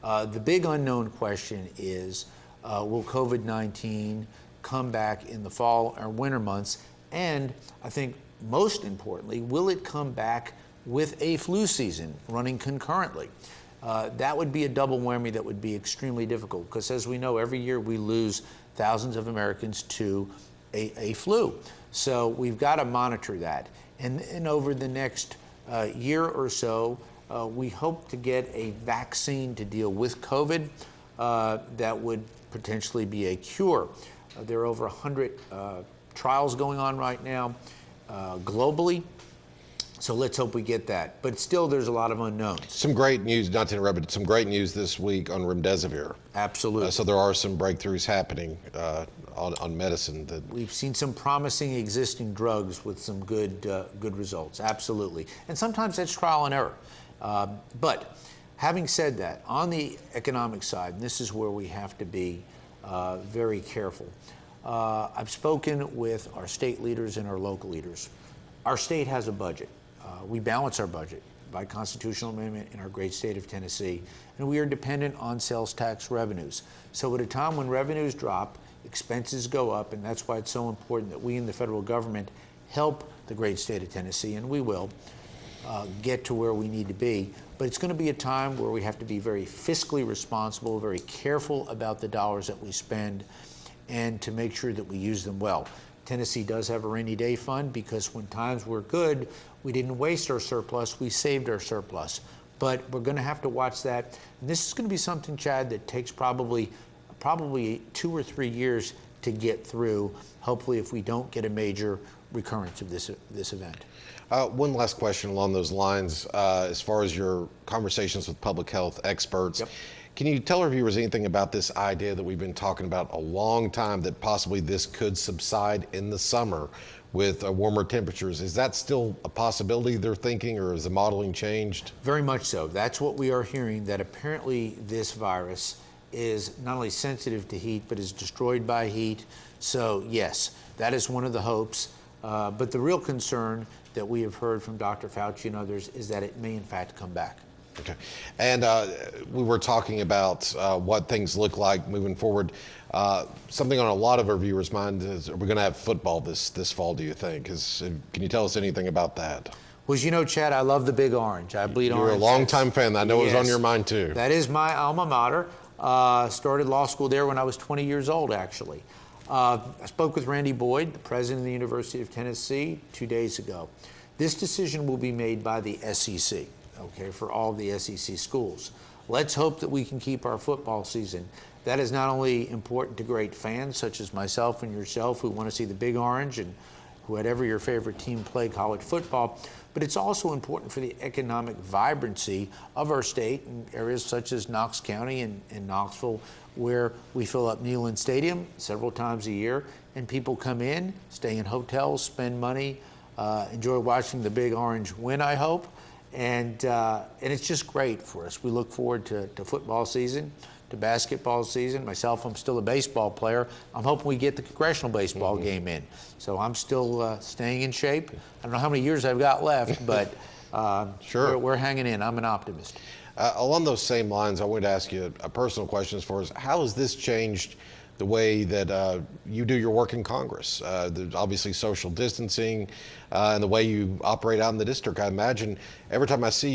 The big unknown question is, will COVID-19 come back in the fall or winter months? And I think most importantly, will it come back with a flu season running concurrently? That would be a double whammy that would be extremely difficult, because as we know, every year we lose thousands of Americans to a flu. So we've got to monitor that. And over the next year or so, we hope to get a vaccine to deal with COVID that would potentially be a cure. There are over 100 trials going on right now globally. So let's hope we get that. But still, there's a lot of unknowns. Some great news, not to interrupt, but some great news this week on remdesivir. Absolutely. So there are some breakthroughs happening on medicine. We've seen some promising existing drugs with some good results. Absolutely. And sometimes that's trial and error. But having said that, on the economic side, and this is where we have to be very careful. I've spoken with our state leaders and our local leaders. Our state has a budget. We balance our budget by constitutional amendment in our great state of Tennessee, and we are dependent on sales tax revenues. So at a time when revenues drop, expenses go up, and that's why it's so important that we in the federal government help the great state of Tennessee, and we will get to where we need to be. But it's going to be a time where we have to be very fiscally responsible, very careful about the dollars that we spend, and to make sure that we use them well. Tennessee does have a rainy day fund, because when times were good, we didn't waste our surplus, we saved our surplus. But we're going to have to watch that. And this is going to be something, Chad, that takes probably 2 or 3 years to get through, hopefully, if we don't get a major recurrence of this event. One last question along those lines, as far as your conversations with public health experts. Yep. Can you tell our viewers anything about this idea that we've been talking about a long time, that possibly this could subside in the summer with warmer temperatures? Is that still a possibility they're thinking, or has the modeling changed? Very much so. That's what we are hearing, that apparently this virus is not only sensitive to heat, but is destroyed by heat. So yes, that is one of the hopes. But the real concern that we have heard from Dr. Fauci and others is that it may in fact come back. Okay. And we were talking about what things look like moving forward. Something on a lot of our viewers' minds is, are we going to have football this fall, do you think? Can you tell us anything about that? Well, as you know, Chad, I love the Big Orange. I bleed orange. You're a longtime fan. I know it was on your mind, too. That is my alma mater. Started law school there when I was 20 years old, actually. I spoke with Randy Boyd, the president of the University of Tennessee, 2 days ago. This decision will be made by the SEC. Okay, for all the SEC schools. Let's hope that we can keep our football season. That is not only important to great fans such as myself and yourself who want to see the Big Orange and whatever your favorite team play college football, but it's also important for the economic vibrancy of our state in areas such as Knox County and Knoxville, where we fill up Neyland Stadium several times a year, and people come in, stay in hotels, spend money, enjoy watching the Big Orange win, I hope. And it's just great for us. We look forward to football season, to basketball season. Myself, I'm still a baseball player. I'm hoping we get the congressional baseball game in. So I'm still staying in shape. I don't know how many years I've got left, but sure. we're hanging in. I'm an optimist. Along those same lines, I wanted to ask you a personal question as far as how has this changed the way that you do your work in Congress. There's obviously social distancing and the way you operate out in the district. I imagine every time I saw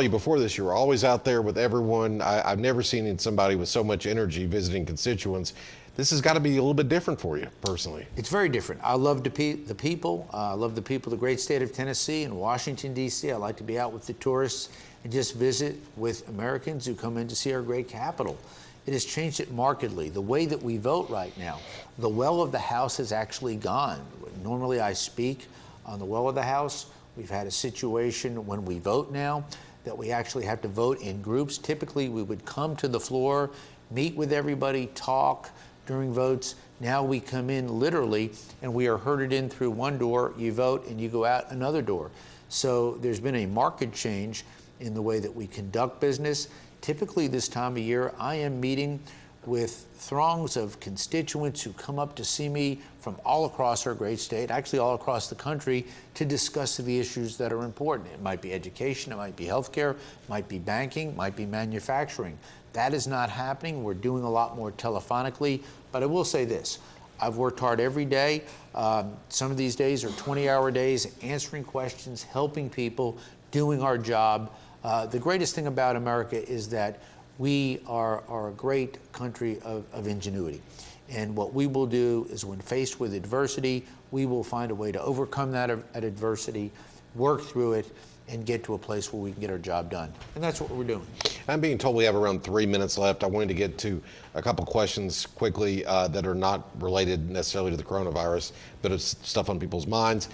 you before this, you were always out there with everyone. I've never seen somebody with so much energy visiting constituents. This has got to be a little bit different for you personally. It's very different. I love the people. I love the people of the great state of Tennessee and Washington, D.C. I like to be out with the tourists and just visit with Americans who come in to see our great capital. It has changed it markedly. The way that we vote right now, the well of the House has actually gone. Normally I speak on the well of the House. We've had a situation when we vote now that we actually have to vote in groups. Typically we would come to the floor, meet with everybody, talk during votes. Now we come in literally and we are herded in through one door, you vote and you go out another door. So there's been a marked change in the way that we conduct business. Typically this time of year, I am meeting with throngs of constituents who come up to see me from all across our great state, actually all across the country, to discuss the issues that are important. It might be education, it might be healthcare, it might be banking, it might be manufacturing. That is not happening. We're doing a lot more telephonically, but I will say this. I've worked hard every day. Some of these days are 20-hour days, answering questions, helping people, doing our job. The greatest thing about America is that we are a great country of ingenuity. And what we will do is when faced with adversity, we will find a way to overcome that adversity, work through it, and get to a place where we can get our job done. And that's what we're doing. I'm being told we have around 3 minutes left. I wanted to get to a couple questions quickly that are not related necessarily to the coronavirus, but it's stuff on people's minds.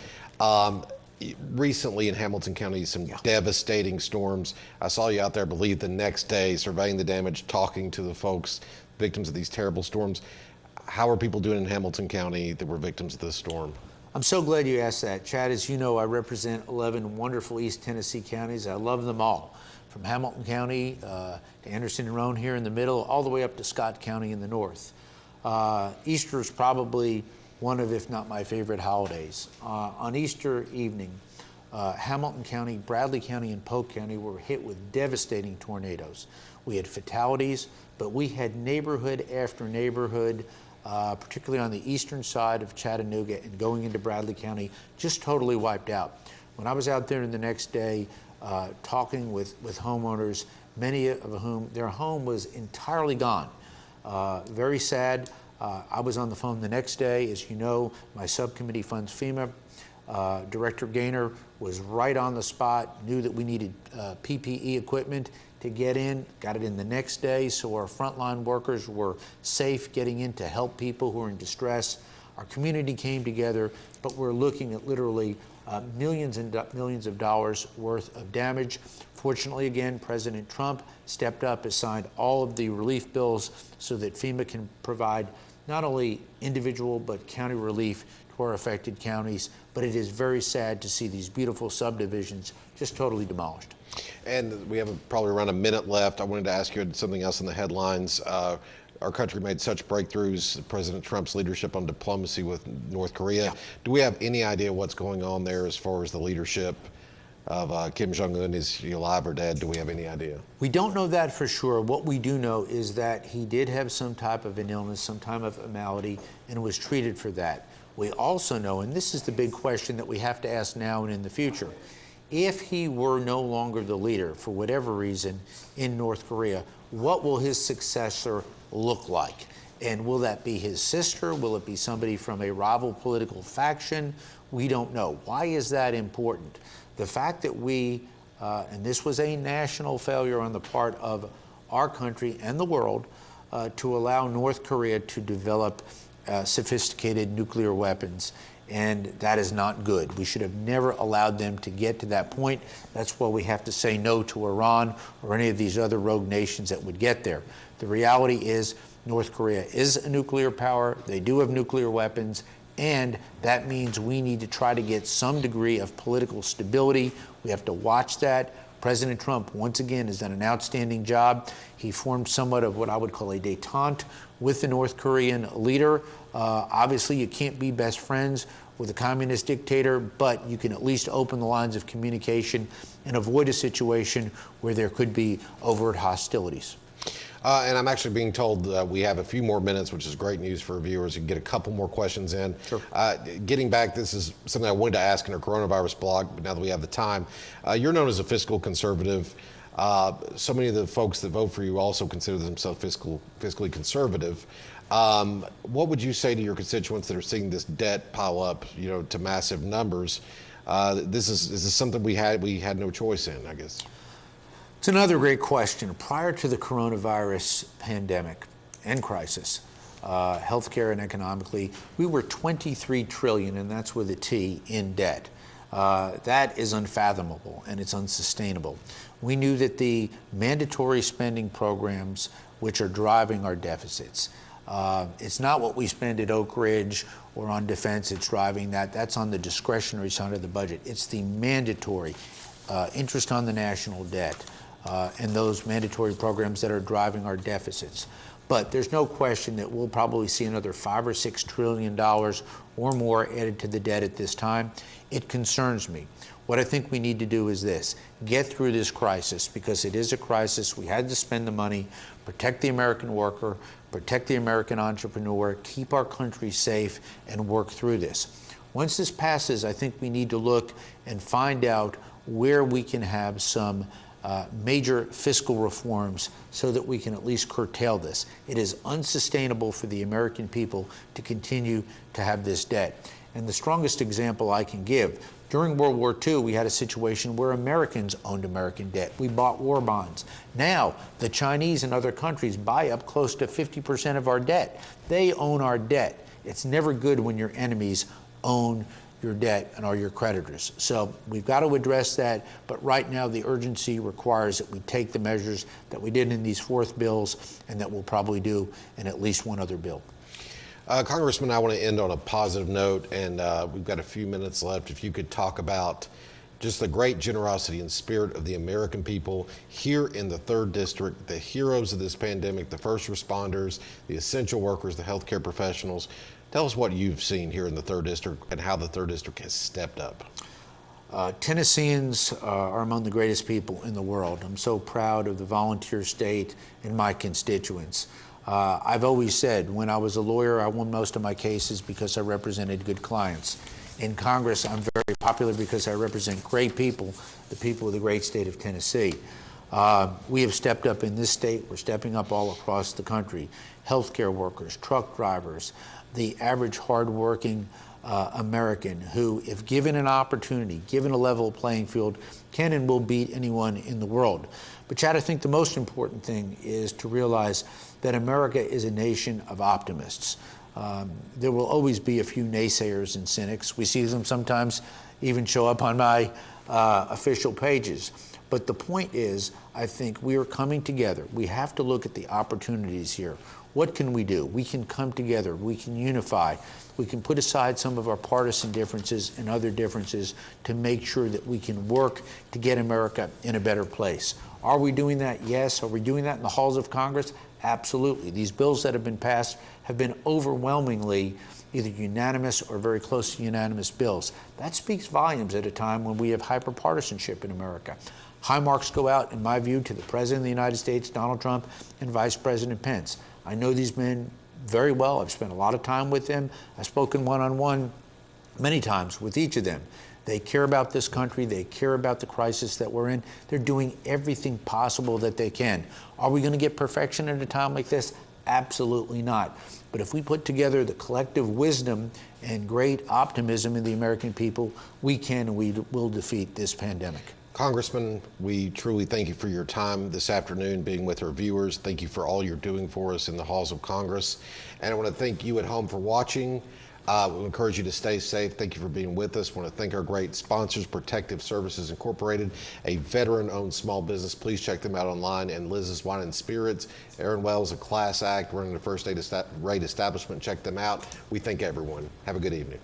Recently in Hamilton County, some devastating storms. I saw you out there, I believe, the next day, surveying the damage, talking to the folks, victims of these terrible storms. How are people doing in Hamilton County that were victims of this storm? I'm so glad you asked that. Chad, as you know, I represent 11 wonderful East Tennessee counties. I love them all, from Hamilton County to Anderson and Roane here in the middle, all the way up to Scott County in the north. Easter is probably one of, if not my favorite holidays. On Easter evening, Hamilton County, Bradley County, and Polk County were hit with devastating tornadoes. We had fatalities, but we had neighborhood after neighborhood, particularly on the eastern side of Chattanooga and going into Bradley County, just totally wiped out. When I was out there the next day talking with homeowners, many of whom their home was entirely gone. Very sad. I was on the phone the next day. As you know, my subcommittee funds FEMA. Director Gaynor was right on the spot, knew that we needed PPE equipment to get in, got it in the next day, so our frontline workers were safe getting in to help people who are in distress. Our community came together, but we're looking at literally millions and millions of dollars worth of damage. Fortunately, again, President Trump stepped up, has signed all of the relief bills so that FEMA can provide not only individual but county relief to our affected counties. But it is very sad to see these beautiful subdivisions just totally demolished. And we have probably around a minute left. I wanted to ask you something else in the headlines. Our country made such breakthroughs, President Trump's leadership on diplomacy with North Korea. Yeah. Do we have any idea what's going on there as far as the leadership of Kim Jong-un? Is he alive or dead? Do we have any idea? We don't know that for sure. What we do know is that he did have some type of an illness, some type of a malady, and was treated for that. We also know, and this is the big question that we have to ask now and in the future, if he were no longer the leader, for whatever reason, in North Korea, what will his successor look like? And will that be his sister? Will it be somebody from a rival political faction? We don't know. Why is that important? The fact that we, and this was a national failure on the part of our country and the world, to allow North Korea to develop sophisticated nuclear weapons. And that is not good. We should have never allowed them to get to that point. That's why we have to say no to Iran or any of these other rogue nations that would get there. The reality is North Korea is a nuclear power. They do have nuclear weapons. And that means we need to try to get some degree of political stability. We have to watch that. President Trump, once again, has done an outstanding job. He formed somewhat of what I would call a détente with the North Korean leader. Obviously, you can't be best friends with a communist dictator, but you can at least open the lines of communication and avoid a situation where there could be overt hostilities. And I'm actually being told we have a few more minutes, which is great news for our viewers. You can get a couple more questions in. Sure. Getting back, this is something I wanted to ask in our coronavirus blog, but now that we have the time, you're known as a fiscal conservative. So many of the folks that vote for you also consider themselves fiscally conservative. What would you say to your constituents that are seeing this debt pile up, to massive numbers? This is something we had no choice in, I guess. It's another great question. Prior to the coronavirus pandemic and crisis, healthcare and economically, we were 23 trillion, and that's with a T, in debt. That is unfathomable and it's unsustainable. We knew that the mandatory spending programs, which are driving our deficits, it's not what we spend at Oak Ridge or on defense that's driving that. That's on the discretionary side of the budget. It's the mandatory interest on the national debt and those mandatory programs that are driving our deficits. But there's no question that we'll probably see another $5 or $6 trillion or more added to the debt at this time. It concerns me. What I think we need to do is this: get through this crisis, because it is a crisis. We had to spend the money, protect the American worker, protect the American entrepreneur, keep our country safe, and work through this. Once this passes, I think we need to look and find out where we can have some major fiscal reforms so that we can at least curtail this. It is unsustainable for the American people to continue to have this debt. And the strongest example I can give, during World War II, we had a situation where Americans owned American debt. We bought war bonds. Now, the Chinese and other countries buy up close to 50% of our debt. They own our debt. It's never good when your enemies own your debt and are your creditors. So we've got to address that, but right now the urgency requires that we take the measures that we did in these fourth bills and that we'll probably do in at least one other bill. Congressman, I want to end on a positive note, and we've got a few minutes left. If you could talk about just the great generosity and spirit of the American people here in the 3rd District, the heroes of this pandemic, the first responders, the essential workers, the healthcare professionals. Tell us what you've seen here in the 3rd District and how the 3rd District has stepped up. Tennesseans are among the greatest people in the world. I'm so proud of the volunteer state and my constituents. I've always said when I was a lawyer, I won most of my cases because I represented good clients. In Congress, I'm very popular because I represent great people, the people of the great state of Tennessee. We have stepped up in this state. We're stepping up all across the country. Healthcare workers, truck drivers, the average hardworking American who, if given an opportunity, given a level playing field, can and will beat anyone in the world. But Chad, I think the most important thing is to realize that America is a nation of optimists. There will always be a few naysayers and cynics. We see them sometimes even show up on my official pages. But the point is, I think we are coming together. We have to look at the opportunities here. What can we do? We can come together. We can unify. We can put aside some of our partisan differences and other differences to make sure that we can work to get America in a better place. Are we doing that? Yes. Are we doing that in the halls of Congress? Absolutely. These bills that have been passed have been overwhelmingly either unanimous or very close to unanimous bills. That speaks volumes at a time when we have hyperpartisanship in America. High marks go out, in my view, to the President of the United States, Donald Trump, and Vice President Pence. I know these men very well. I've spent a lot of time with them. I've spoken one-on-one many times with each of them. They care about this country. They care about the crisis that we're in. They're doing everything possible that they can. Are we going to get perfection at a time like this? Absolutely not. But if we put together the collective wisdom and great optimism in the American people, we can and we will defeat this pandemic. Congressman, we truly thank you for your time this afternoon being with our viewers. Thank you for all you're doing for us in the halls of Congress. And I want to thank you at home for watching. We encourage you to stay safe. Thank you for being with us. I want to thank our great sponsors, Protective Services Incorporated, a veteran-owned small business. Please check them out online. And Liz's Wine and Spirits. Aaron Wells, a class act, running the first rate establishment. Check them out. We thank everyone. Have a good evening.